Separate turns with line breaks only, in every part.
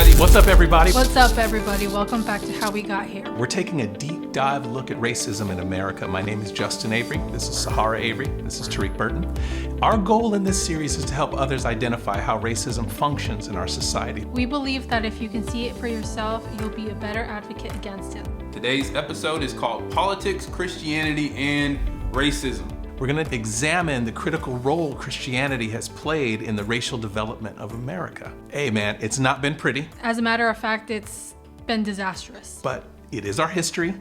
everybody.
What's up, everybody?
What's up, everybody? Welcome back to How We Got Here.
We're taking a deep dive look at racism in America. My name is Justin Avery. This is Sahara Avery. This is Tariq Burton. Our goal in this series is to help others identify how racism functions in our society.
We believe that if you can see it for yourself, you'll be a better advocate against it.
Today's episode is called Politics, Christianity, and Racism.
We're going to examine the critical role Christianity has played in the racial development of America. Hey, man, it's not been pretty.
As a matter of fact, it's been disastrous.
But it is our history,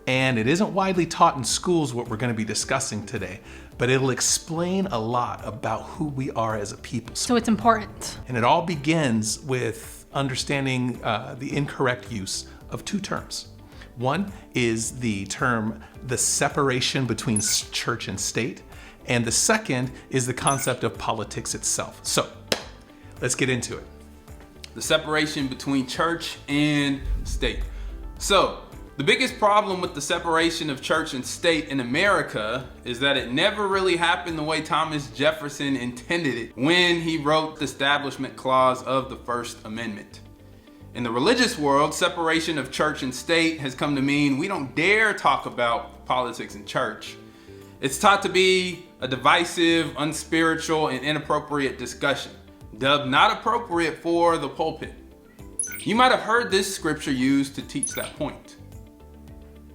and it isn't widely taught in schools what we're going to be discussing today, but it'll explain a lot about who we are as a people.
So it's important.
And it all begins with understanding the incorrect use of two terms. One is the term, the separation between church and state, and the second is the concept of politics itself. So let's get into it.
The separation between church and state. So the biggest problem with the separation of church and state in America is that it never really happened the way Thomas Jefferson intended it when he wrote the Establishment Clause of the First Amendment. In the religious world, separation of church and state has come to mean we don't dare talk about politics in church. It's taught to be a divisive, unspiritual, and inappropriate discussion, dubbed not appropriate for the pulpit. You might have heard this scripture used to teach that point.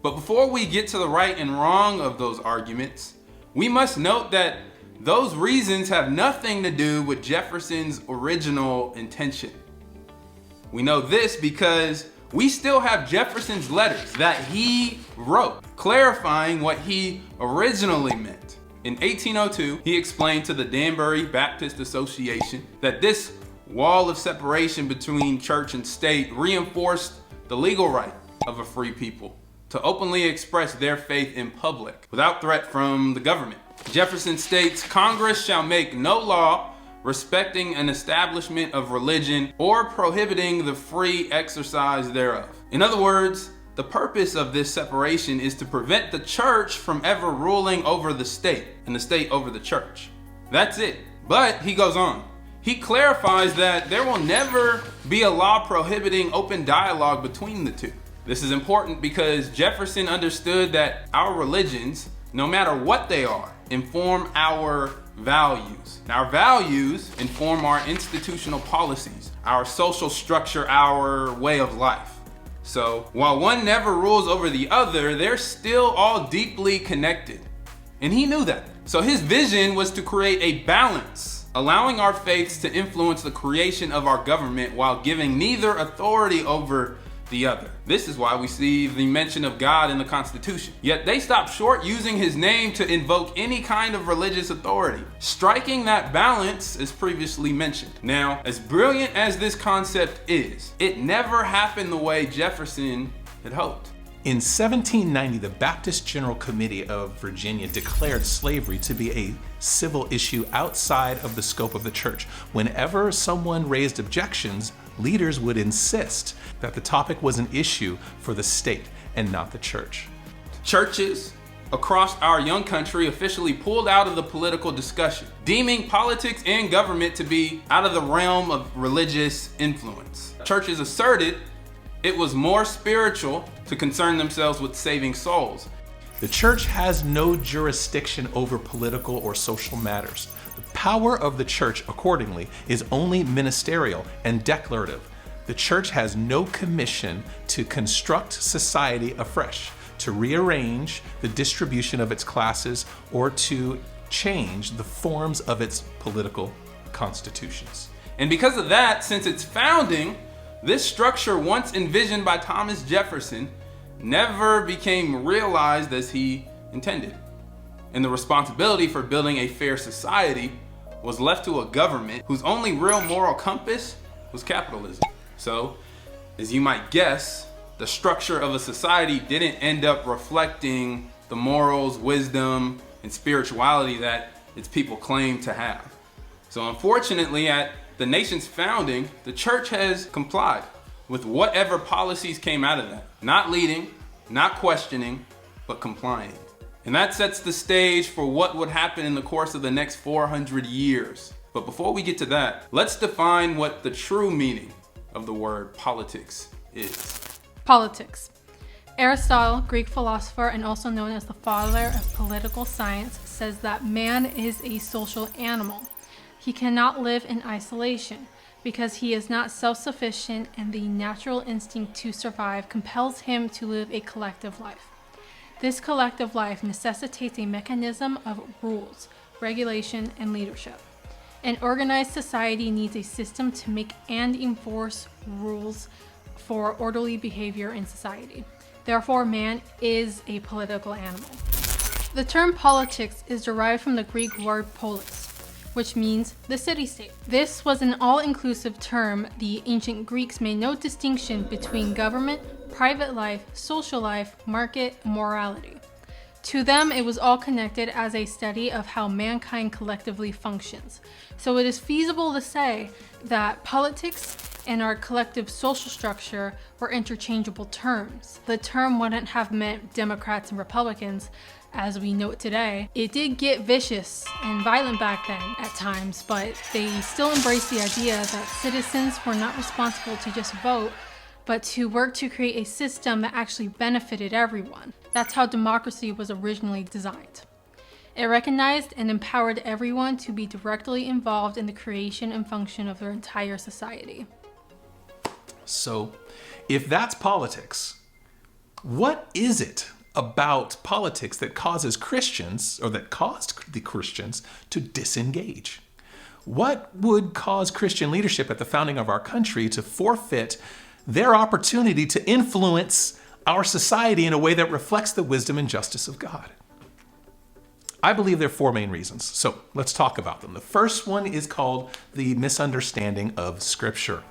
But before we get to the right and wrong of those arguments, we must note that those reasons have nothing to do with Jefferson's original intention. We know this because we still have Jefferson's letters that he wrote, clarifying what he originally meant. In 1802, he explained to the Danbury Baptist Association that this wall of separation between church and state reinforced the legal right of a free people to openly express their faith in public without threat from the government. Jefferson states, "Congress shall make no law respecting an establishment of religion or prohibiting the free exercise thereof." In other words, the purpose of this separation is to prevent the church from ever ruling over the state and the state over the church. That's it. But he goes on. He clarifies that there will never be a law prohibiting open dialogue between the two. This is important because Jefferson understood that our religions, no matter what they are, inform our values. And our values inform our institutional policies, our social structure, our way of life. So while one never rules over the other, they're still all deeply connected. And he knew that. So his vision was to create a balance, allowing our faiths to influence the creation of our government while giving neither authority over the other. This is why we see the mention of God in the Constitution. Yet they stopped short using his name to invoke any kind of religious authority, striking that balance as previously mentioned. Now, as brilliant as this concept is, it never happened the way Jefferson had hoped.
In 1790, the Baptist General Committee of Virginia declared slavery to be a civil issue outside of the scope of the church. Whenever someone raised objections, leaders would insist that the topic was an issue for the state and not the church.
Churches across our young country officially pulled out of the political discussion, deeming politics and government to be out of the realm of religious influence. Churches asserted it was more spiritual to concern themselves with saving souls.
The church has no jurisdiction over political or social matters. The power of the church, accordingly, is only ministerial and declarative. The church has no commission to construct society afresh, to rearrange the distribution of its classes, or to change the forms of its political constitutions.
And because of that, since its founding, this structure, once envisioned by Thomas Jefferson, never became realized as he intended. And the responsibility for building a fair society was left to a government whose only real moral compass was capitalism. So, as you might guess, the structure of a society didn't end up reflecting the morals, wisdom, and spirituality that its people claim to have. So unfortunately, at the nation's founding, the church has complied with whatever policies came out of that. Not leading, not questioning, but complying. And that sets the stage for what would happen in the course of the next 400 years. But before we get to that, let's define what the true meaning of the word politics is?
Politics. Aristotle, Greek philosopher and also known as the father of political science, says that man is a social animal. He cannot live in isolation because he is not self-sufficient, and the natural instinct to survive compels him to live a collective life. This collective life necessitates a mechanism of rules, regulation, and leadership. An organized society needs a system to make and enforce rules for orderly behavior in society. Therefore, man is a political animal. The term politics is derived from the Greek word polis, which means the city-state. This was an all-inclusive term. The ancient Greeks made no distinction between government, private life, social life, market, and morality. To them, it was all connected as a study of how mankind collectively functions. So it is feasible to say that politics and our collective social structure were interchangeable terms. The term wouldn't have meant Democrats and Republicans as we know it today. It did get vicious and violent back then at times, but they still embraced the idea that citizens were not responsible to just vote, but to work to create a system that actually benefited everyone. That's how democracy was originally designed. It recognized and empowered everyone to be directly involved in the creation and function of their entire society.
So, if that's politics, what is it about politics that causes Christians, or that caused the Christians, to disengage? What would cause Christian leadership at the founding of our country to forfeit their opportunity to influence our society in a way that reflects the wisdom and justice of God? I believe there are four main reasons. So let's talk about them. The first one is called the misunderstanding of Scripture.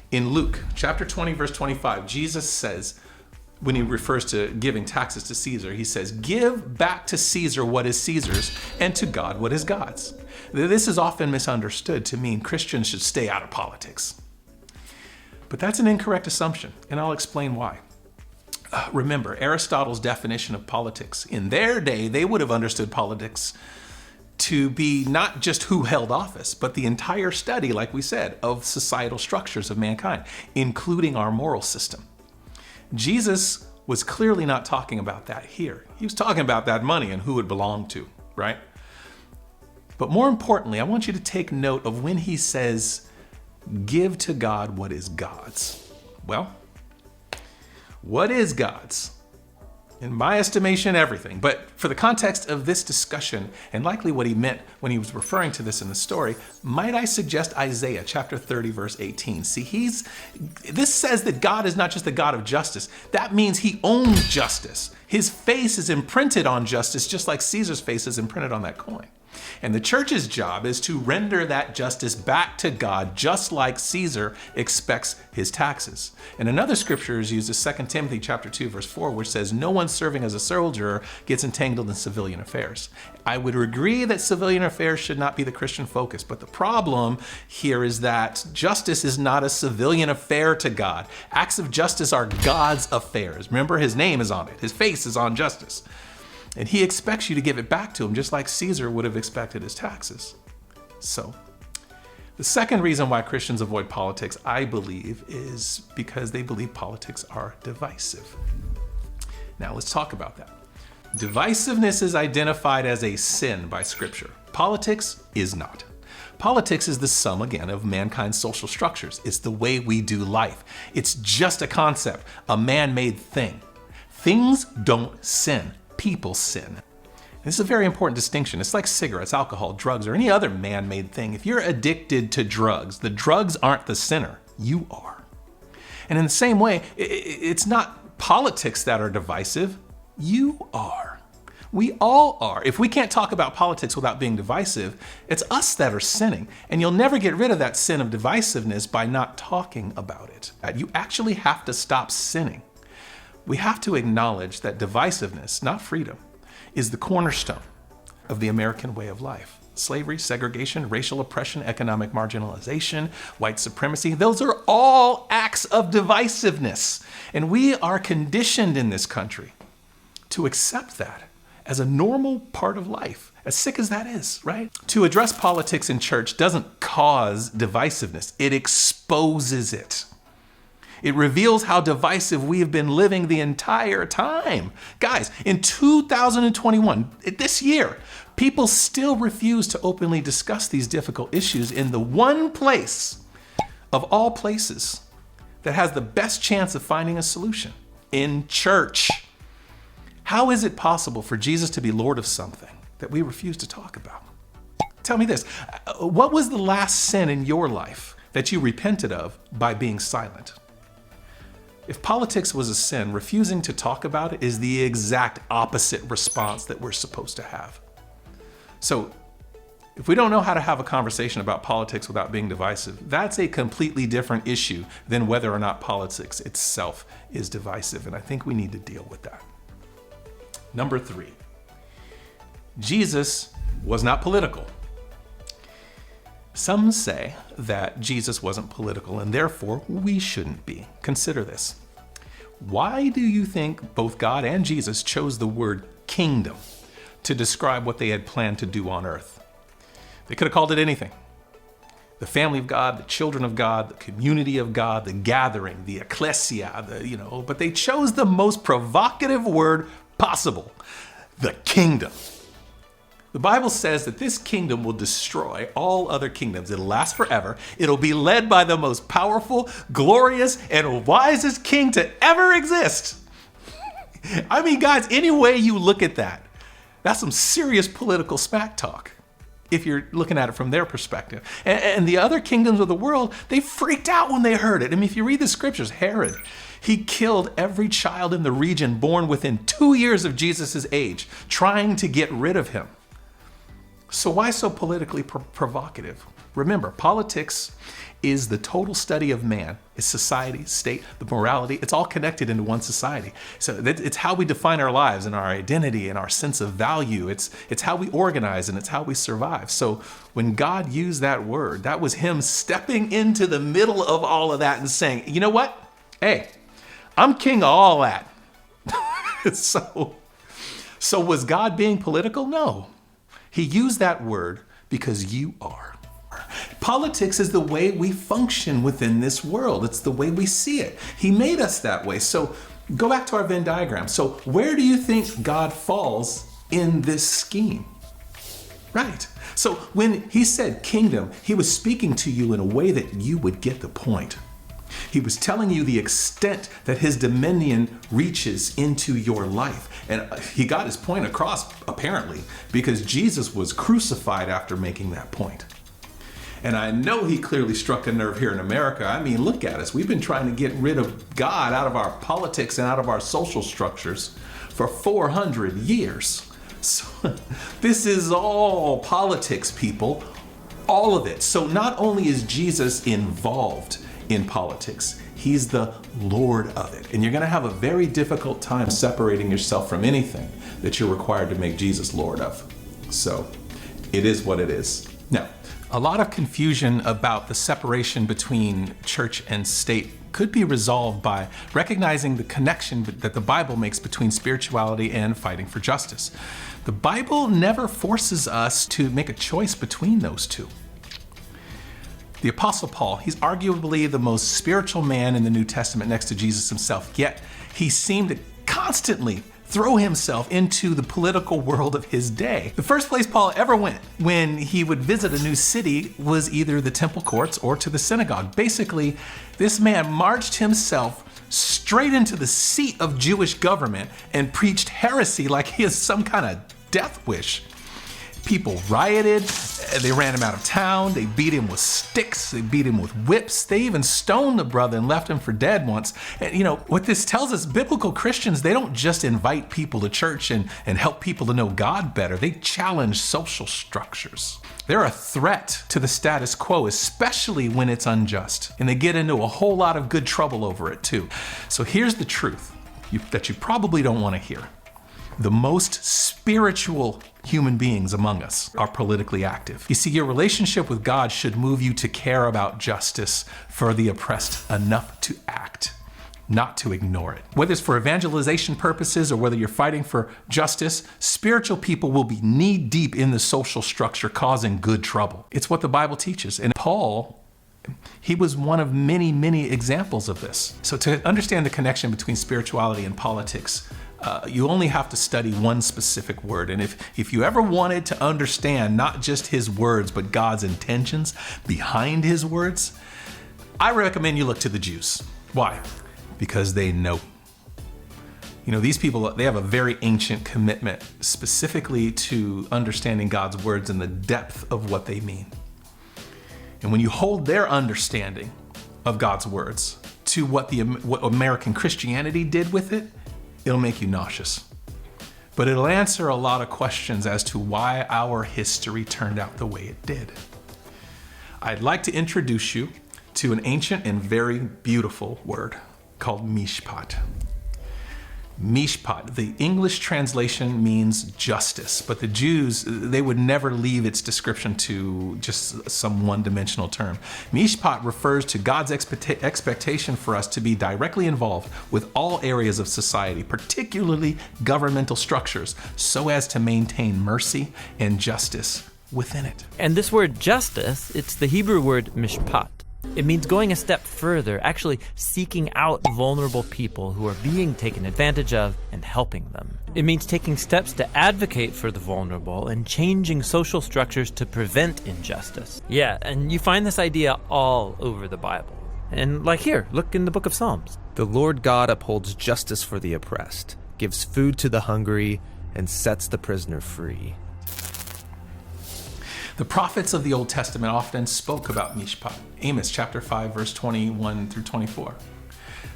In Luke chapter 20, verse 25, Jesus says, when he refers to giving taxes to Caesar, he says, "Give back to Caesar what is Caesar's, and to God what is God's." This is often misunderstood to mean Christians should stay out of politics. But that's an incorrect assumption, and I'll explain why. Remember, Aristotle's definition of politics. In their day, they would have understood politics to be not just who held office, but the entire study, like we said, of societal structures of mankind, including our moral system. Jesus was clearly not talking about that here. He was talking about that money and who it belonged to, right? But more importantly, I want you to take note of when he says, "Give to God what is God's." Well, what is God's? In my estimation, everything. But for the context of this discussion, and likely what he meant when he was referring to this in the story, might I suggest Isaiah chapter 30, verse 18. See, this says that God is not just the God of justice. That means he owns justice. His face is imprinted on justice, just like Caesar's face is imprinted on that coin. And the church's job is to render that justice back to God, just like Caesar expects his taxes. And another scripture is used as 2 Timothy chapter 2, verse 4, which says, "No one serving as a soldier gets entangled in civilian affairs." I would agree that civilian affairs should not be the Christian focus, but the problem here is that justice is not a civilian affair to God. Acts of justice are God's affairs. Remember, his name is on it. His face is on justice. And he expects you to give it back to him, just like Caesar would have expected his taxes. So, the second reason why Christians avoid politics, I believe, is because they believe politics are divisive. Now, let's talk about that. Divisiveness is identified as a sin by Scripture. Politics is not. Politics is the sum, again, of mankind's social structures. It's the way we do life. It's just a concept, a man-made thing. Things don't sin. People sin. This is a very important distinction. It's like cigarettes, alcohol, drugs, or any other man-made thing. If you're addicted to drugs, the drugs aren't the sinner. You are. And in the same way, it's not politics that are divisive. You are. We all are. If we can't talk about politics without being divisive, it's us that are sinning. And you'll never get rid of that sin of divisiveness by not talking about it. You actually have to stop sinning. We have to acknowledge that divisiveness, not freedom, is the cornerstone of the American way of life. Slavery, segregation, racial oppression, economic marginalization, white supremacy, those are all acts of divisiveness. And we are conditioned in this country to accept that as a normal part of life, As sick as that is, right? To address politics in church doesn't cause divisiveness. It exposes it. It reveals how divisive we have been living the entire time. Guys, in 2021, this year, people still refuse to openly discuss these difficult issues in the one place of all places that has the best chance of finding a solution, in church. How is it possible for Jesus to be Lord of something that we refuse to talk about? Tell me this, what was the last sin in your life that you repented of by being silent? If politics was a sin, refusing to talk about it is the exact opposite response that we're supposed to have. So, if we don't know how to have a conversation about politics without being divisive, that's a completely different issue than whether or not politics itself is divisive, and I think we need to deal with that. Number 3, Jesus was not political. Some say that Jesus wasn't political and therefore we shouldn't be. Consider this. Why do you think both God and Jesus chose the word kingdom to describe what they had planned to do on earth? They could have called it anything. The family of God, the children of God, the community of God, the gathering, the ecclesia, but they chose the most provocative word possible, the kingdom. The Bible says that this kingdom will destroy all other kingdoms. It'll last forever. It'll be led by the most powerful, glorious, and wisest king to ever exist. I mean, guys, any way you look at that, that's some serious political smack talk, if you're looking at it from their perspective. And the other kingdoms of the world, they freaked out when they heard it. I mean, if you read the scriptures, Herod, he killed every child in the region born within 2 years of Jesus' age, trying to get rid of him. So why so politically provocative? Remember, politics is the total study of man. It's society, state, the morality. It's all connected into one society. So it's how we define our lives and our identity and our sense of value. It's how we organize and it's how we survive. So when God used that word, that was him stepping into the middle of all of that and saying, you know what? Hey, I'm king of all that. So was God being political? No. He used that word because you are. Politics is the way we function within this world. It's the way we see it. He made us that way. So go back to our Venn diagram. So where do you think God falls in this scheme? Right. So when he said kingdom, he was speaking to you in a way that you would get the point. He was telling you the extent that his dominion reaches into your life. And he got his point across, apparently, because Jesus was crucified after making that point. And I know he clearly struck a nerve here in America. I mean, look at us. We've been trying to get rid of God out of our politics and out of our social structures for 400 years. So this is all politics, people. All of it. So not only is Jesus involved in politics, he's the Lord of it. And you're going to have a very difficult time separating yourself from anything that you're required to make Jesus Lord of. So it is what it is. Now, a lot of confusion about the separation between church and state could be resolved by recognizing the connection that the Bible makes between spirituality and fighting for justice. The Bible never forces us to make a choice between those two. The Apostle Paul, he's arguably the most spiritual man in the New Testament next to Jesus himself, yet he seemed to constantly throw himself into the political world of his day. The first place Paul ever went when he would visit a new city was either the temple courts or to the synagogue. Basically, this man marched himself straight into the seat of Jewish government and preached heresy like he is some kind of death wish. People rioted, they ran him out of town, they beat him with sticks, they beat him with whips, they even stoned the brother and left him for dead once. And what this tells us, biblical Christians, they don't just invite people to church and help people to know God better, they challenge social structures. They're a threat to the status quo, especially when it's unjust. And they get into a whole lot of good trouble over it too. So here's the truth that you probably don't want to hear. The most spiritual human beings among us are politically active. You see, your relationship with God should move you to care about justice for the oppressed enough to act. not to ignore it. Whether it's for evangelization purposes or whether you're fighting for justice, spiritual people will be knee-deep in the social structure causing good trouble. It's what the Bible teaches. And Paul, he was one of many, many examples of this. So to understand the connection between spirituality and politics, you only have to study one specific word. And if you ever wanted to understand not just his words, but God's intentions behind his words, I recommend you look to the Jews. Why? Because they know. You know, these people, they have a very ancient commitment specifically to understanding God's words and the depth of what they mean. And when you hold their understanding of God's words to what American Christianity did with it, it'll make you nauseous. But it'll answer a lot of questions as to why our history turned out the way it did. I'd like to introduce you to an ancient and very beautiful word called mishpat. Mishpat, the English translation means justice, but the Jews, they would never leave its description to just some one-dimensional term. Mishpat refers to God's expectation for us to be directly involved with all areas of society, particularly governmental structures, so as to maintain mercy and justice within it.
And this word justice, it's the Hebrew word mishpat. It means going a step further, actually seeking out vulnerable people who are being taken advantage of and helping them. It means taking steps to advocate for the vulnerable and changing social structures to prevent injustice. Yeah, and you find this idea all over the Bible. And like here, look in the book of Psalms.
The Lord God upholds justice for the oppressed, gives food to the hungry, and sets the prisoner free.
The prophets of the Old Testament often spoke about mishpat. Amos chapter 5, verse 21 through 24.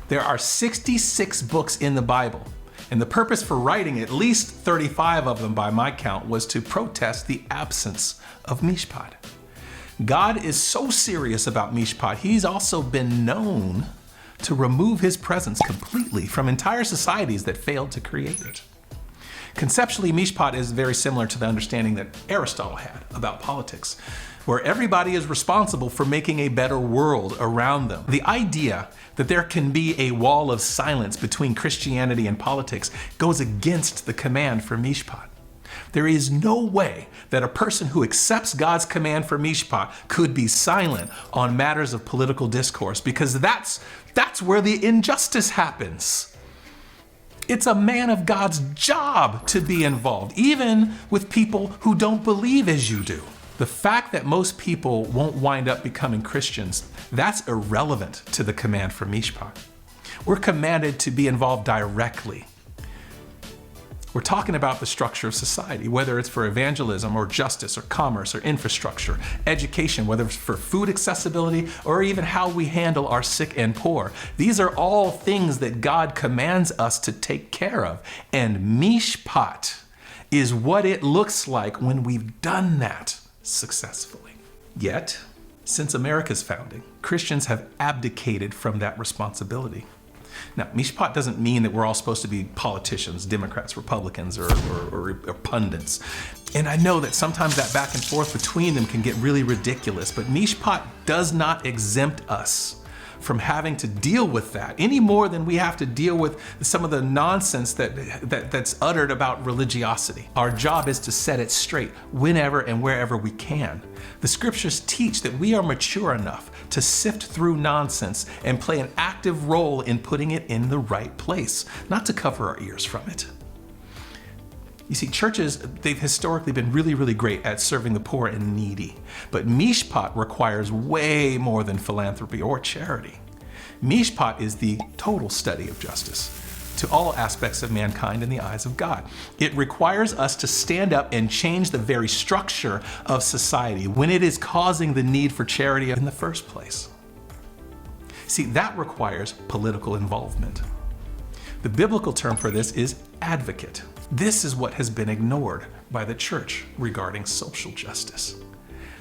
There are 66 books in the Bible, and the purpose for writing at least 35 of them by my count was to protest the absence of mishpat. God is so serious about mishpat, he's also been known to remove his presence completely from entire societies that failed to create it. Conceptually, mishpat is very similar to the understanding that Aristotle had about politics, where everybody is responsible for making a better world around them. The idea that there can be a wall of silence between Christianity and politics goes against the command for mishpat. There is no way that a person who accepts God's command for mishpat could be silent on matters of political discourse, because that's where the injustice happens. It's a man of God's job to be involved, even with people who don't believe as you do. The fact that most people won't wind up becoming Christians, that's irrelevant to the command for mishpat. We're commanded to be involved directly. We're talking about the structure of society, whether it's for evangelism or justice or commerce or infrastructure, education, whether it's for food accessibility or even how we handle our sick and poor. These are all things that God commands us to take care of. And mishpat is what it looks like when we've done that successfully. Yet, since America's founding, Christians have abdicated from that responsibility. Now, mishpat doesn't mean that we're all supposed to be politicians, Democrats, Republicans, or pundits. And I know that sometimes that back and forth between them can get really ridiculous, but mishpat does not exempt us from having to deal with that any more than we have to deal with some of the nonsense that's uttered about religiosity. Our job is to set it straight whenever and wherever we can. The scriptures teach that we are mature enough to sift through nonsense and play an active role in putting it in the right place, not to cover our ears from it. You see, churches, they've historically been really, really great at serving the poor and needy. But mishpat requires way more than philanthropy or charity. Mishpat is the total study of justice to all aspects of mankind in the eyes of God. It requires us to stand up and change the very structure of society when it is causing the need for charity in the first place. See, that requires political involvement. The biblical term for this is advocate. This is what has been ignored by the church regarding social justice.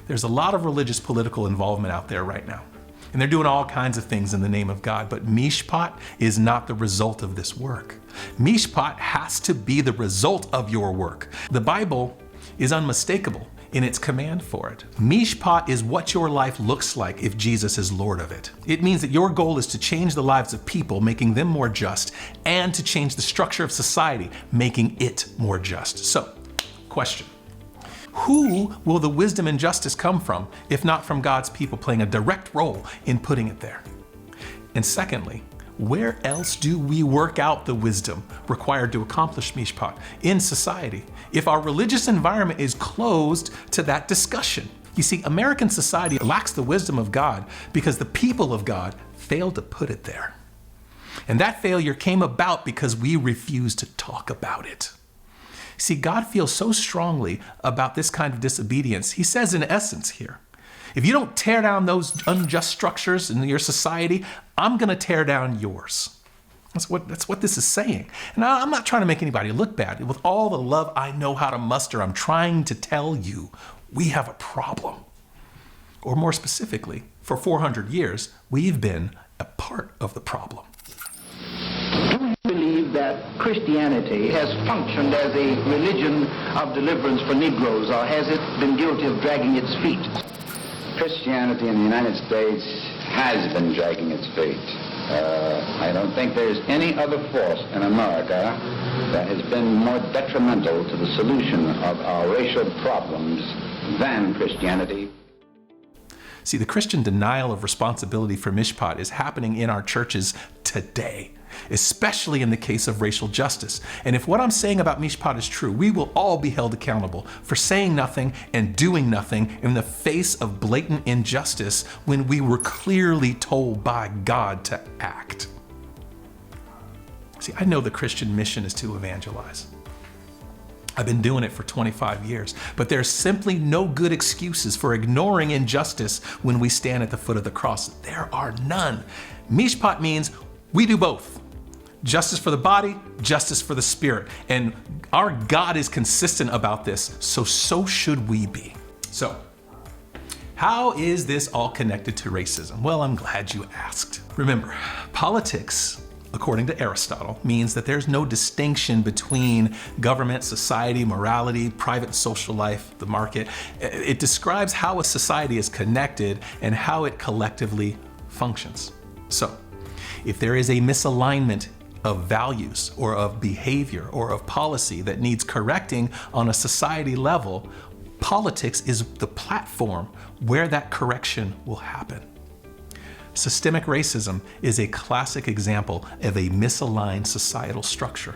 There's a lot of religious political involvement out there right now, and they're doing all kinds of things in the name of God, but mishpat is not the result of this work. Mishpat has to be the result of your work. The Bible is unmistakable in its command for it. Mishpat is what your life looks like if Jesus is Lord of it. It means that your goal is to change the lives of people, making them more just, and to change the structure of society, making it more just. So, question. Who will the wisdom and justice come from, if not from God's people playing a direct role in putting it there? And secondly, where else do we work out the wisdom required to accomplish mishpat in society if our religious environment is closed to that discussion? You see, American society lacks the wisdom of God because the people of God failed to put it there. And that failure came about because we refused to talk about it. See, God feels so strongly about this kind of disobedience. He says in essence here, if you don't tear down those unjust structures in your society, I'm going to tear down yours. That's what this is saying. And I'm not trying to make anybody look bad. With all the love I know how to muster, I'm trying to tell you we have a problem. Or more specifically, for 400 years, we've been a part of the problem.
Do you believe that Christianity has functioned as a religion of deliverance for Negroes, or has it been guilty of dragging its feet?
Christianity in the United States has been dragging its feet. I don't think there's any other force in America that has been more detrimental to the solution of our racial problems than Christianity.
See, the Christian denial of responsibility for mishpat is happening in our churches today, especially in the case of racial justice. And if what I'm saying about mishpat is true, we will all be held accountable for saying nothing and doing nothing in the face of blatant injustice when we were clearly told by God to act. See, I know the Christian mission is to evangelize. I've been doing it for 25 years, but there's simply no good excuses for ignoring injustice when we stand at the foot of the cross. There are none. Mishpat means we do both. Justice for the body, justice for the spirit. And our God is consistent about this, so should we be. So, how is this all connected to racism? Well, I'm glad you asked. Remember, politics, according to Aristotle, means that there's no distinction between government, society, morality, private social life, the market. It describes how a society is connected and how it collectively functions. So, if there is a misalignment of values or of behavior or of policy that needs correcting on a society level, politics is the platform where that correction will happen. Systemic racism is a classic example of a misaligned societal structure.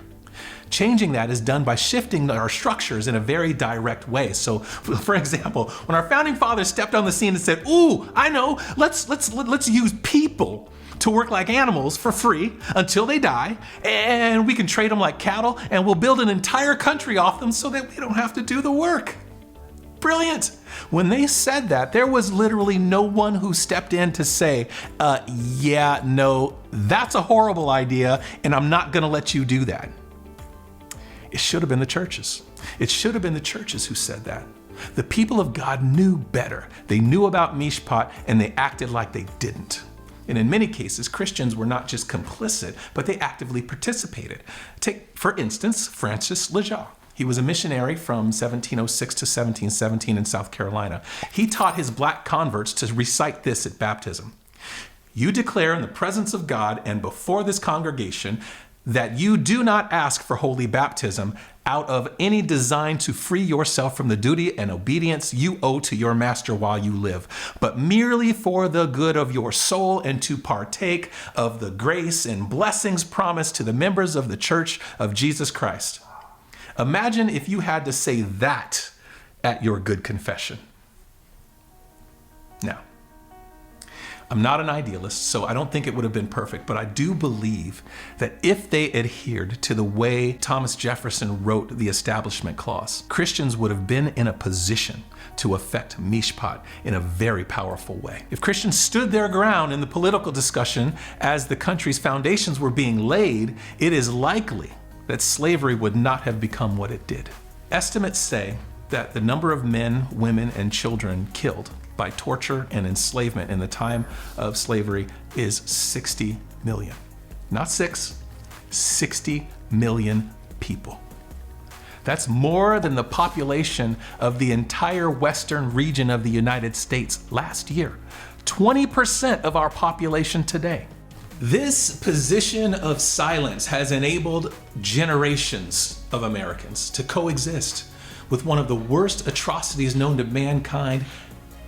Changing that is done by shifting our structures in a very direct way. So, for example, when our founding fathers stepped on the scene and said, "Ooh, I know, let's use people to work like animals for free until they die, and we can trade them like cattle, and we'll build an entire country off them so that we don't have to do the work." Brilliant. When they said that, there was literally no one who stepped in to say, yeah, no, that's a horrible idea, and I'm not going to let you do that. It should have been the churches. It should have been the churches who said that. The people of God knew better. They knew about mishpat, and they acted like they didn't. And in many cases, Christians were not just complicit, but they actively participated. Take, for instance, Francis Lejeune. He was a missionary from 1706 to 1717 in South Carolina. He taught his black converts to recite this at baptism. "You declare in the presence of God and before this congregation that you do not ask for holy baptism out of any design to free yourself from the duty and obedience you owe to your master while you live, but merely for the good of your soul and to partake of the grace and blessings promised to the members of the Church of Jesus Christ." Imagine if you had to say that at your good confession. Now, I'm not an idealist, so I don't think it would have been perfect, but I do believe that if they adhered to the way Thomas Jefferson wrote the Establishment Clause, Christians would have been in a position to affect mishpat in a very powerful way. If Christians stood their ground in the political discussion as the country's foundations were being laid, it is likely that slavery would not have become what it did. Estimates say that the number of men, women, and children killed by torture and enslavement in the time of slavery is 60 million. Not 60 million people. That's more than the population of the entire western region of the United States last year. 20% of our population today. This position of silence has enabled generations of Americans to coexist with one of the worst atrocities known to mankind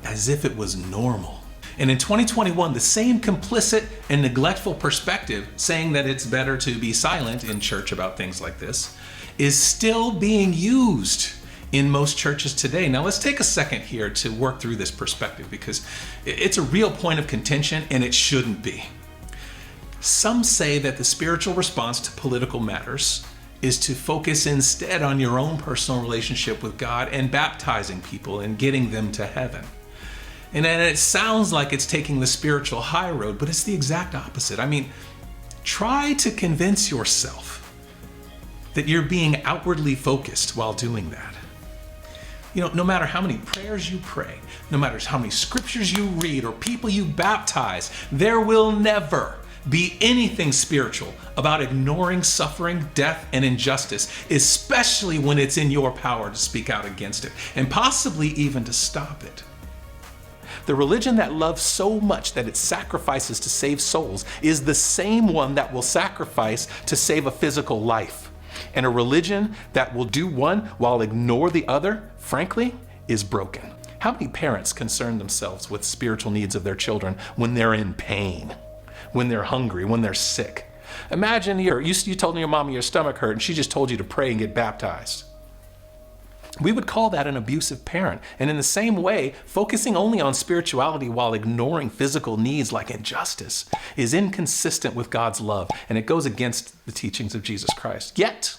as if it was normal. And in 2021, the same complicit and neglectful perspective, saying that it's better to be silent in church about things like this, is still being used in most churches today. Now let's take a second here to work through this perspective, because it's a real point of contention and it shouldn't be. Some say that the spiritual response to political matters is to focus instead on your own personal relationship with God and baptizing people and getting them to heaven. And it sounds like it's taking the spiritual high road, but it's the exact opposite. I mean, try to convince yourself that you're being outwardly focused while doing that. You know, no matter how many prayers you pray, no matter how many scriptures you read or people you baptize, there will never be anything spiritual about ignoring suffering, death, and injustice, especially when it's in your power to speak out against it, and possibly even to stop it. The religion that loves so much that it sacrifices to save souls is the same one that will sacrifice to save a physical life. And a religion that will do one while ignore the other, frankly, is broken. How many parents concern themselves with spiritual needs of their children when they're in pain, when they're hungry, when they're sick? Imagine you told your mom your stomach hurt and she just told you to pray and get baptized. We would call that an abusive parent. And in the same way, focusing only on spirituality while ignoring physical needs like injustice is inconsistent with God's love, and it goes against the teachings of Jesus Christ. Yet,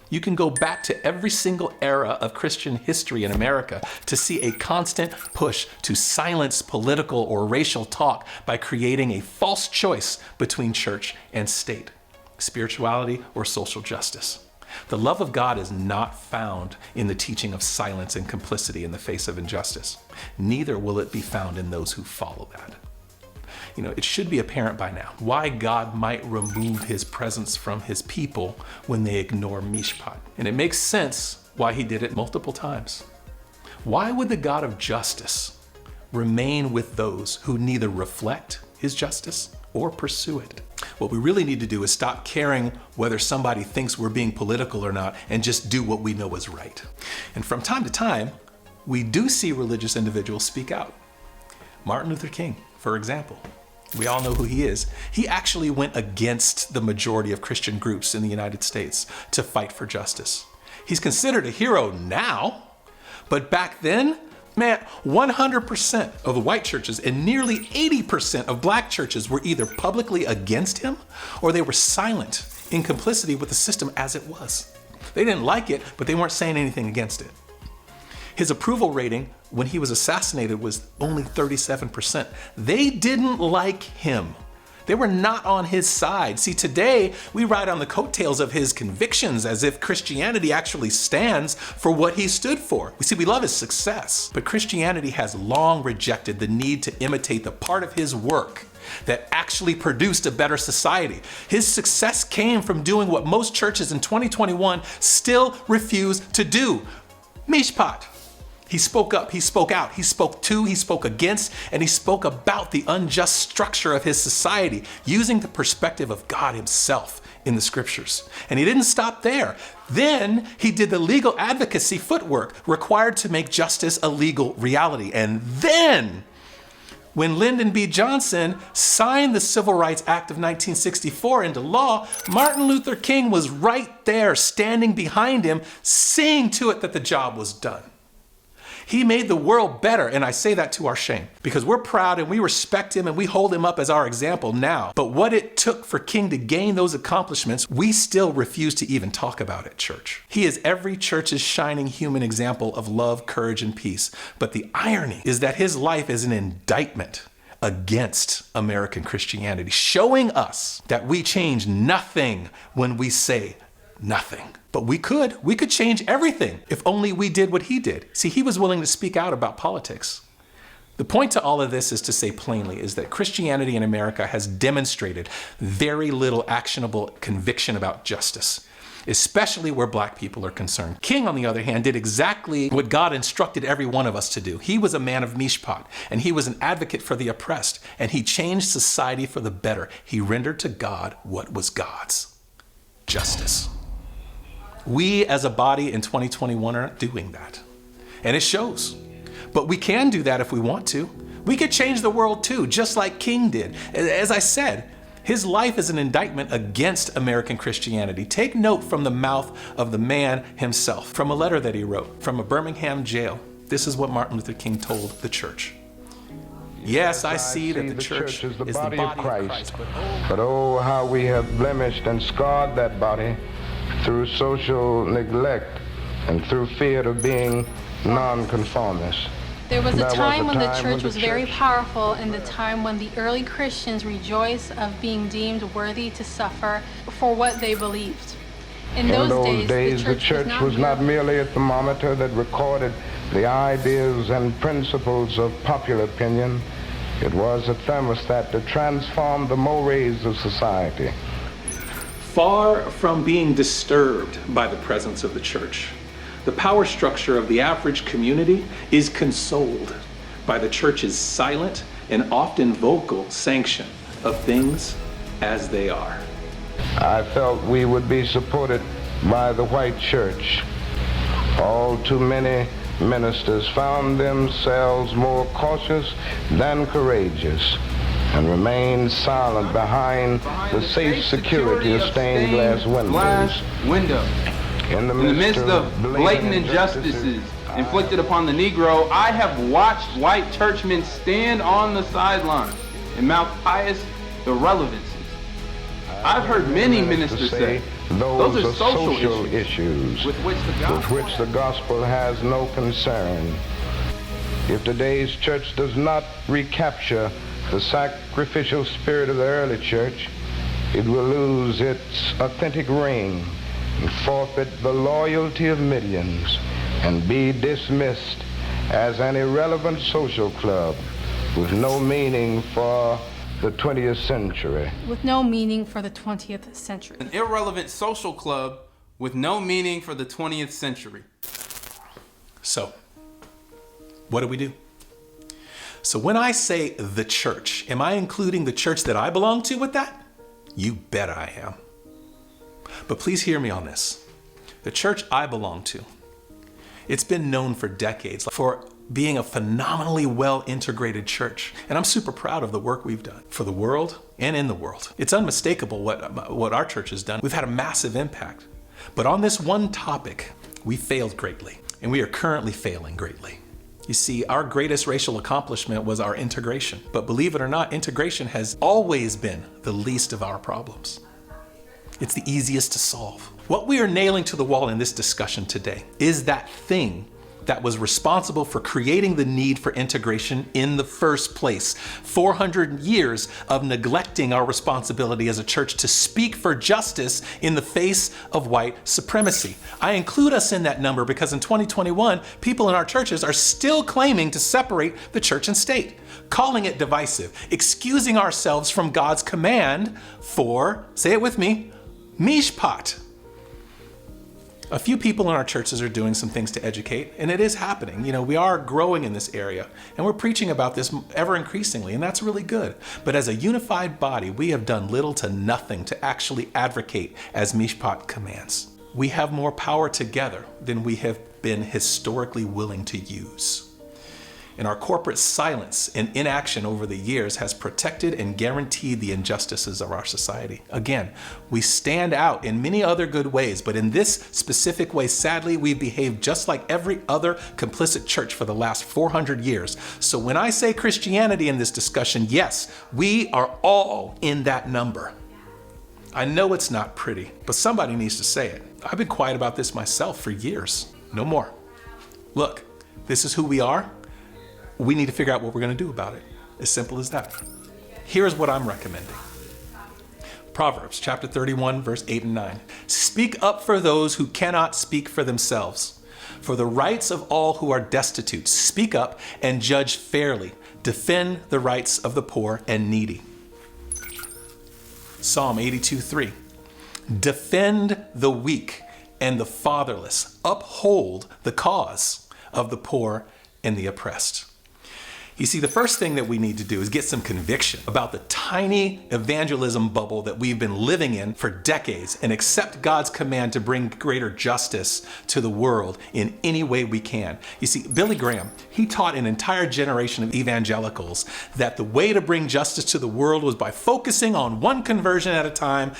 you can go back to every single era of Christian history in America to see a constant push to silence political or racial talk by creating a false choice between church and state, spirituality or social justice. The love of God is not found in the teaching of silence and complicity in the face of injustice. Neither will it be found in those who follow that. You know, it should be apparent by now why God might remove his presence from his people when they ignore mishpat. And it makes sense why he did it multiple times. Why would the God of justice remain with those who neither reflect his justice or pursue it? What we really need to do is stop caring whether somebody thinks we're being political or not and just do what we know is right. And from time to time, we do see religious individuals speak out. Martin Luther King, for example. We all know who he is. He actually went against the majority of Christian groups in the United States to fight for justice. He's considered a hero now, but back then, man, 100% of the white churches and nearly 80% of black churches were either publicly against him or they were silent in complicity with the system as it was. They didn't like it, but they weren't saying anything against it. His approval rating when he was assassinated was only 37%. They didn't like him. They were not on his side. See, today we ride on the coattails of his convictions as if Christianity actually stands for what he stood for. We love his success, but Christianity has long rejected the need to imitate the part of his work that actually produced a better society. His success came from doing what most churches in 2021 still refuse to do: mishpat. He spoke up, he spoke out, he spoke to, he spoke against, and he spoke about the unjust structure of his society using the perspective of God himself in the scriptures. And he didn't stop there. Then he did the legal advocacy footwork required to make justice a legal reality. And then, when Lyndon B. Johnson signed the Civil Rights Act of 1964 into law, Martin Luther King was right there standing behind him, seeing to it that the job was done. He made the world better, and I say that to our shame, because we're proud and we respect him and we hold him up as our example now. But what it took for King to gain those accomplishments, we still refuse to even talk about at church. He is every church's shining human example of love, courage, and peace. But the irony is that his life is an indictment against American Christianity, showing us that we change nothing when we say nothing. But we could change everything if only we did what he did. See, he was willing to speak out about politics. The point to all of this is to say plainly is that Christianity in America has demonstrated very little actionable conviction about justice. especially where black people are concerned. King, on the other hand, did exactly what God instructed every one of us to do. He was a man of mishpat, and he was an advocate for the oppressed, and he changed society for the better. He rendered to God what was God's: justice. We as a body in 2021 are doing that, and it shows. But we can do that if we want to. We could change the world too, just like King did. As I said, his life is an indictment against American Christianity. Take note from the mouth of the man himself, from a letter that he wrote from a Birmingham jail. This is what Martin Luther King told the church. Yes, I see that the church is the body of Christ,
but oh, how we have blemished and scarred that body through social neglect and through fear of being nonconformists.
There was a time when the church was very powerful, and the time when the early Christians rejoiced of being deemed worthy to suffer for what they believed. In those days, the church was not merely a thermometer that recorded the ideas and principles of popular opinion. It was a thermostat that transformed the mores of society.
Far from being disturbed by the presence of the church, the power structure of the average community is consoled by the church's silent and often vocal sanction of things as they are.
I felt we would be supported by the white church. All too many ministers found themselves more cautious than courageous and remained silent behind the safe security of stained glass windows.
In the midst of blatant injustices inflicted upon the Negro, I have watched white churchmen stand on the sidelines and mouth pious irrelevancies. I've heard many ministers say those are social issues with which
the gospel has no concern. If today's church does not recapture the sacrificial spirit of the early church, it will lose its authentic ring and forfeit the loyalty of millions and be dismissed as an irrelevant social club with no meaning for the 20th century.
With no meaning for the 20th century.
An irrelevant social club with no meaning for the 20th century.
So, what do we do? So when I say the church, am I including the church that I belong to with that? You bet I am. But please hear me on this. The church I belong to, it's been known for decades for being a phenomenally well-integrated church. And I'm super proud of the work we've done for the world and in the world. It's unmistakable what our church has done. We've had a massive impact. But on this one topic, we failed greatly, and we are currently failing greatly. You see, our greatest racial accomplishment was our integration. But believe it or not, integration has always been the least of our problems. It's the easiest to solve. What we are nailing to the wall in this discussion today is that thing that was responsible for creating the need for integration in the first place. 400 years of neglecting our responsibility as a church to speak for justice in the face of white supremacy. I include us in that number because in 2021, people in our churches are still claiming to separate the church and state, calling it divisive, excusing ourselves from God's command for, say it with me, mishpat. A few people in our churches are doing some things to educate, and it is happening. You know, we are growing in this area, and we're preaching about this ever increasingly, and that's really good. But as a unified body, we have done little to nothing to actually advocate as mishpat commands. We have more power together than we have been historically willing to use. And our corporate silence and inaction over the years has protected and guaranteed the injustices of our society. Again, we stand out in many other good ways, but in this specific way, sadly, we've behaved just like every other complicit church for the last 400 years. So when I say Christianity in this discussion, yes, we are all in that number. I know it's not pretty, but somebody needs to say it. I've been quiet about this myself for years. No more. Look, this is who we are. We need to figure out what we're going to do about it. As simple as that. Here's what I'm recommending. Proverbs chapter 31, verse 8 and 9. Speak up for those who cannot speak for themselves, for the rights of all who are destitute. Speak up and judge fairly. Defend the rights of the poor and needy. Psalm 82:3. defend the weak and the fatherless, uphold the cause of the poor and the oppressed. You see, the first thing that we need to do is get some conviction about the tiny evangelism bubble that we've been living in for decades and accept God's command to bring greater justice to the world in any way we can. You see, Billy Graham, he taught an entire generation of evangelicals that the way to bring justice to the world was by focusing on one conversion at a time.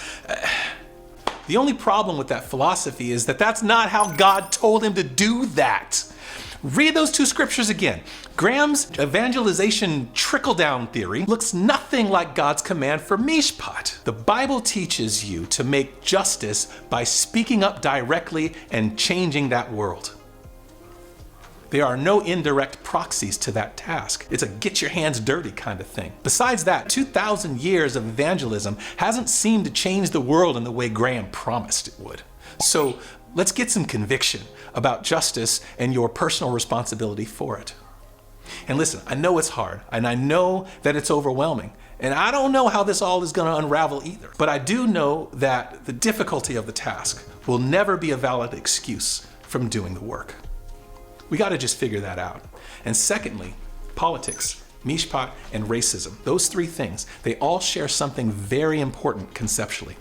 The only problem with that philosophy is that that's not how God told him to do that. Read those two scriptures again. Graham's evangelization trickle-down theory looks nothing like God's command for mishpat. The Bible teaches you to make justice by speaking up directly and changing that world. There are no indirect proxies to that task. It's a get your hands dirty kind of thing. Besides that, 2,000 years of evangelism hasn't seemed to change the world in the way Graham promised it would. So let's get some conviction about justice and your personal responsibility for it. And listen, I know it's hard, and I know that it's overwhelming, and I don't know how this all is going to unravel either. But I do know that the difficulty of the task will never be a valid excuse from doing the work. We got to just figure that out. And secondly, politics, mishpat, and racism. Those three things, they all share something very important conceptually.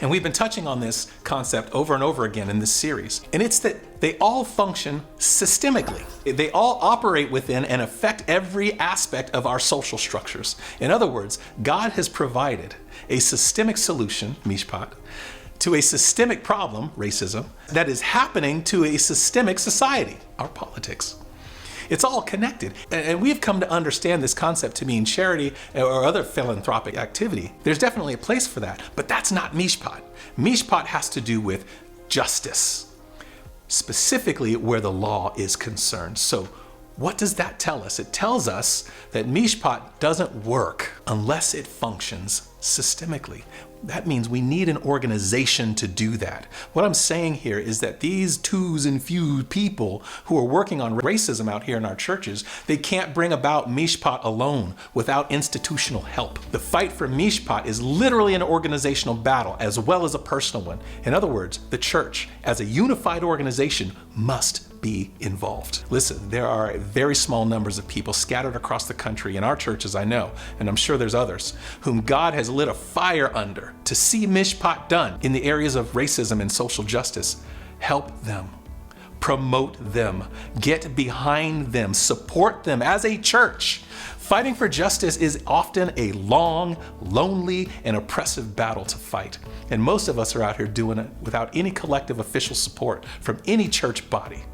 And we've been touching on this concept over and over again in this series. And it's that they all function systemically. They all operate within and affect every aspect of our social structures. In other words, God has provided a systemic solution, mishpat, to a systemic problem, racism, that is happening to a systemic society, our politics. It's all connected. And we've come to understand this concept to mean charity or other philanthropic activity. There's definitely a place for that, but that's not mishpat. Mishpat has to do with justice, specifically where the law is concerned. So what does that tell us? It tells us that mishpat doesn't work unless it functions systemically. That means we need an organization to do that. What I'm saying here is that these twos and few people who are working on racism out here in our churches, they can't bring about mishpat alone without institutional help. The fight for mishpat is literally an organizational battle as well as a personal one. In other words, the church as a unified organization must be involved. Listen, there are very small numbers of people scattered across the country in our churches, I know, and I'm sure there's others, whom God has lit a fire under to see mishpat done in the areas of racism and social justice. Help them, promote them, get behind them, support them as a church. Fighting for justice is often a long, lonely, and oppressive battle to fight. And most of us are out here doing it without any collective official support from any church body.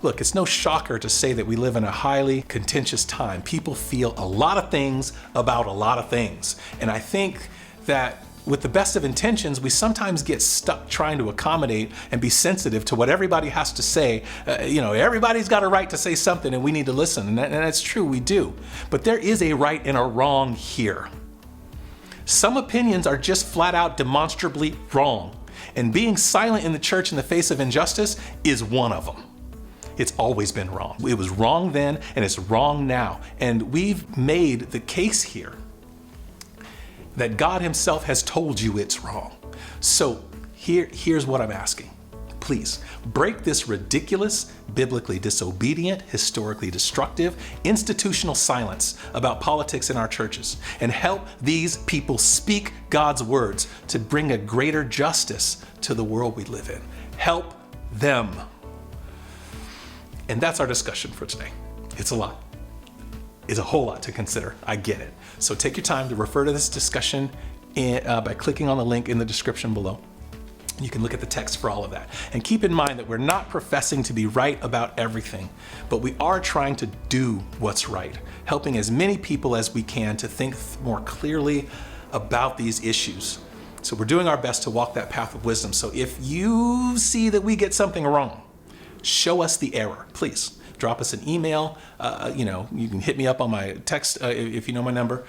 Look, it's no shocker to say that we live in a highly contentious time. People feel a lot of things about a lot of things. And I think that with the best of intentions, we sometimes get stuck trying to accommodate and be sensitive to what everybody has to say. Everybody's got a right to say something and we need to listen. And that's true, we do. But there is a right and a wrong here. Some opinions are just flat out demonstrably wrong. And being silent in the church in the face of injustice is one of them. It's always been wrong. It was wrong then and it's wrong now. And we've made the case here that God himself has told you it's wrong. So here's what I'm asking. Please break this ridiculous, biblically disobedient, historically destructive, institutional silence about politics in our churches and help these people speak God's words to bring a greater justice to the world we live in. Help them. And that's our discussion for today. It's a lot. It's a whole lot to consider. I get it. So take your time to refer to this discussion by clicking on the link in the description below. You can look at the text for all of that. And keep in mind that we're not professing to be right about everything, but we are trying to do what's right, helping as many people as we can to think more clearly about these issues. So we're doing our best to walk that path of wisdom. So if you see that we get something wrong, show us the error, please. Drop us an email. You can hit me up on my text if you know my number.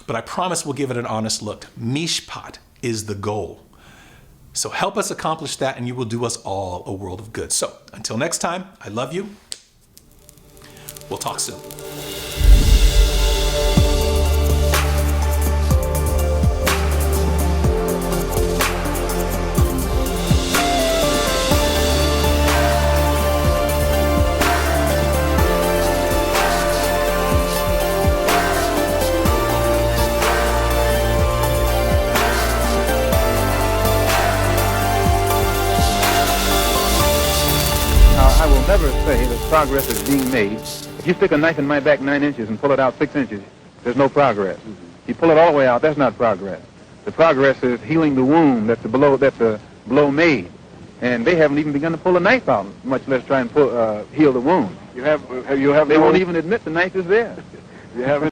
But I promise we'll give it an honest look. Mishpat is the goal. So help us accomplish that and you will do us all a world of good. So until next time, I love you. We'll talk soon.
say that progress is being made. If you stick a knife in my back 9 inches and pull it out 6 inches, there's no progress. You pull it all the way out, that's not progress. The progress is healing the wound that the blow made. And they haven't even begun to pull a knife out, much less try and heal the wound. They won't even admit the knife is there.
You haven't